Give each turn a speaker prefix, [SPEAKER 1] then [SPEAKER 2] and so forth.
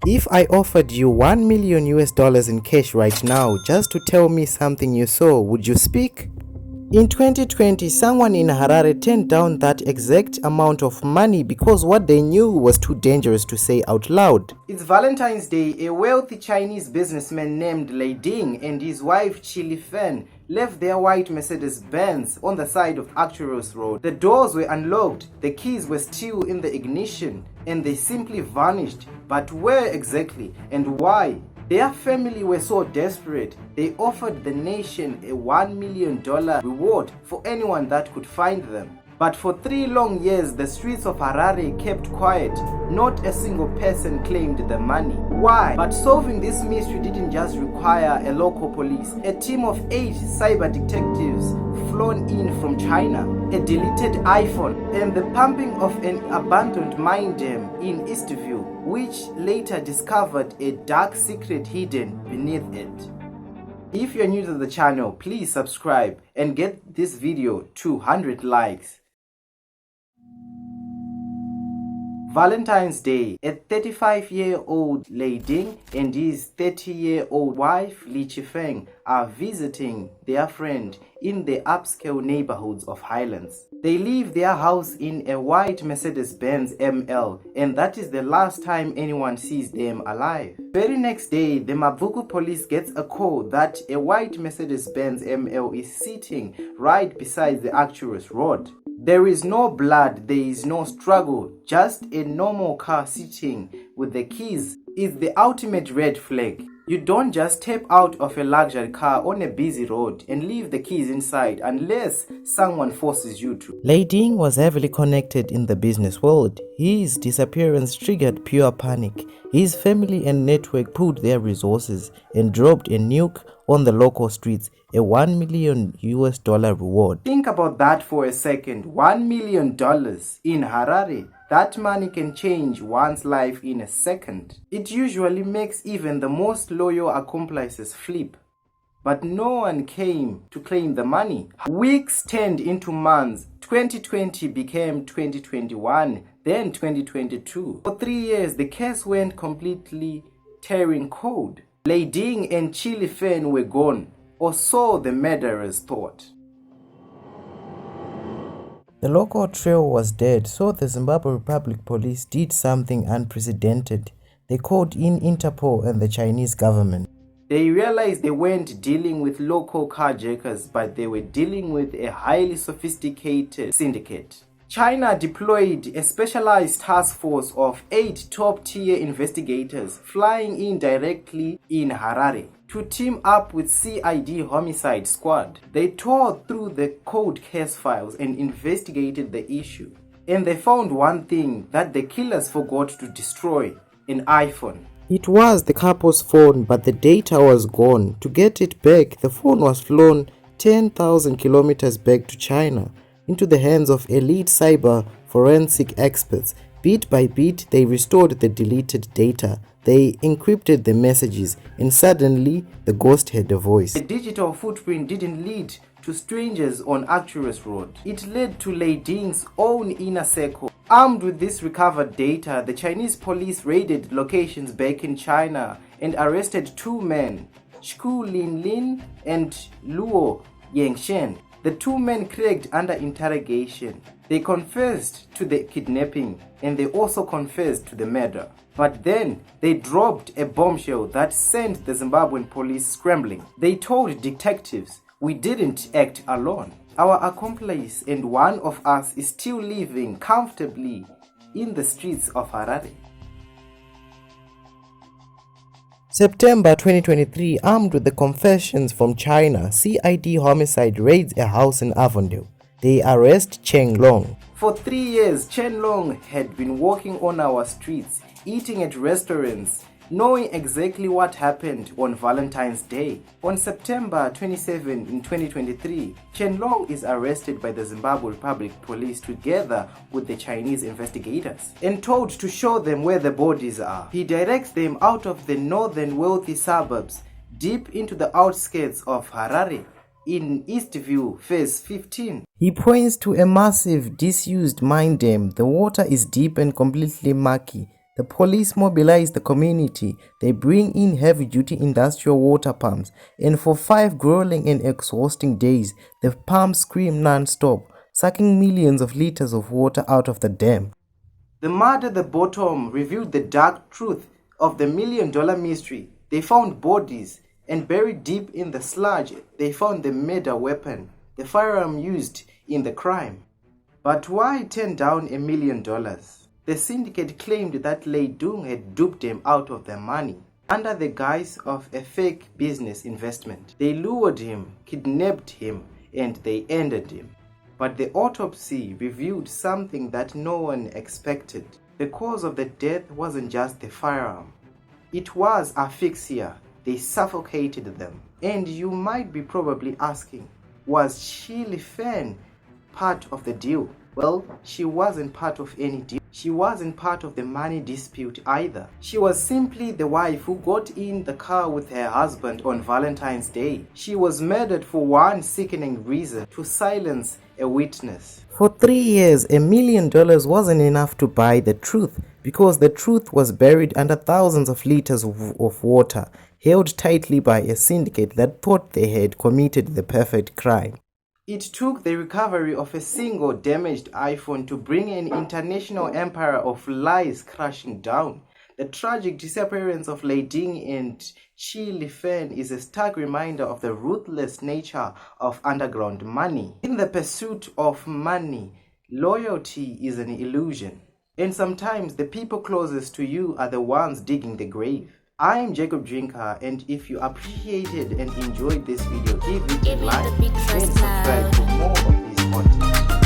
[SPEAKER 1] If I offered you $1 million in cash right now just to tell me something you saw, would you speak? In 2020, someone in Harare turned down that exact amount of money because what they knew was too dangerous to say out loud. It's Valentine's Day. A wealthy Chinese businessman named Lifen and his wife Lifen left their white Mercedes-Benz on the side of Arcturus Road. The doors were unlocked, the keys were still in the ignition, and they simply vanished. But where exactly and why? Their family were so desperate, they offered the nation a $1 million reward for anyone that could find them. But for 3 long years, the streets of Harare kept quiet. Not a single person claimed the money. Why? But solving this mystery didn't just require a local police. A team of 8 cyber detectives flown in from China, a deleted iPhone, and the pumping of an abandoned mine dam in Eastview, which later discovered a dark secret hidden beneath it. If you're new to the channel, please subscribe and get this video to 100 likes. Valentine's Day. A 35-year-old Lifen and his 30-year-old wife Lifen are visiting their friend in the upscale neighborhoods of Highlands. They leave their house in a white Mercedes-Benz ML, and that is the last time anyone sees them alive. Very next day, the Mavuku police gets a call that a white Mercedes-Benz ML is sitting right beside the Arcturus Road. There is no blood, there is no struggle, just a normal car sitting with the keys. Is the ultimate red flag. You don't just step out of a luxury car on a busy road and leave the keys inside unless someone forces you to. Lifen was heavily connected in the business world. His disappearance triggered pure panic. His family and network pooled their resources and dropped a nuke on the local streets, a $1 million reward. Think about that for a second. $1 million in Harare. That money can change one's life in a second. It usually makes even the most loyal accomplices flip. But no one came to claim the money. Weeks turned into months. 2020 became 2021, then 2022. For 3 years, the case went completely tearing cold. Lifen and Lifen were gone, or so the murderers thought. The local trail was dead, so the Zimbabwe Republic Police did something unprecedented. They called in Interpol and the Chinese government. They realized they weren't dealing with local carjackers, but they were dealing with a highly sophisticated syndicate. China deployed a specialized task force of 8 top-tier investigators flying in directly in Harare to team up with CID Homicide Squad. They tore through the cold case files and investigated the issue. And they found one thing that the killers forgot to destroy: an iPhone. It was the couple's phone, but the data was gone. To get it back, the phone was flown 10,000 kilometers back to China, into the hands of elite cyber forensic experts. Bit by bit, they restored the deleted data. They encrypted the messages, and suddenly, the ghost had a voice. The digital footprint didn't lead to strangers on Arcturus Road. It led to Lifen's own inner circle. Armed with this recovered data, the Chinese police raided locations back in China and arrested 2 men, Shku Linlin and Luo Yangshen. The 2 men cracked under interrogation. They confessed to the kidnapping and they also confessed to the murder. But then they dropped a bombshell that sent the Zimbabwean police scrambling. They told detectives, "We didn't act alone. Our accomplice and one of us is still living comfortably in the streets of Harare." September 2023, armed with the confessions from China, CID Homicide raids a house in Avondale. They arrest Chen Long. For 3 years, Chen Long had been walking on our streets, eating at restaurants, knowing exactly what happened on Valentine's Day. On September 27 in 2023, Chen Long is arrested by the Zimbabwe Republic Police together with the Chinese investigators and told to show them where the bodies are. He directs them out of the northern wealthy suburbs deep into the outskirts of Harare in Eastview, phase 15. He points to a massive disused mine dam. The water is deep and completely murky. The police mobilize the community. They bring in heavy-duty industrial water pumps, and for 5 grueling and exhausting days, the pumps scream non-stop, sucking millions of liters of water out of the dam. The mud at the bottom revealed the dark truth of the million-dollar mystery. They found bodies, and buried deep in the sludge, they found the murder weapon, the firearm used in the crime. But why turn down $1 million? The syndicate claimed that Leidung had duped them out of their money under the guise of a fake business investment. They lured him, kidnapped him, and they ended him. But the autopsy revealed something that no one expected. The cause of the death wasn't just the firearm. It was asphyxia. They suffocated them. And you might be probably asking, was Lifen part of the deal? Well, she wasn't part of any deal. She wasn't part of the money dispute either. She was simply the wife who got in the car with her husband on Valentine's Day. She was murdered for one sickening reason: to silence a witness. For 3 years, $1 million wasn't enough to buy the truth, because the truth was buried under thousands of liters of water, held tightly by a syndicate that thought they had committed the perfect crime. It took the recovery of a single damaged iPhone to bring an international empire of lies crashing down. The tragic disappearance of Leidung and Lifen is a stark reminder of the ruthless nature of underground money. In the pursuit of money, loyalty is an illusion, and sometimes the people closest to you are the ones digging the grave. I am Jacob Drinker, and if you appreciated and enjoyed this video, give it a like and subscribe for more of this content.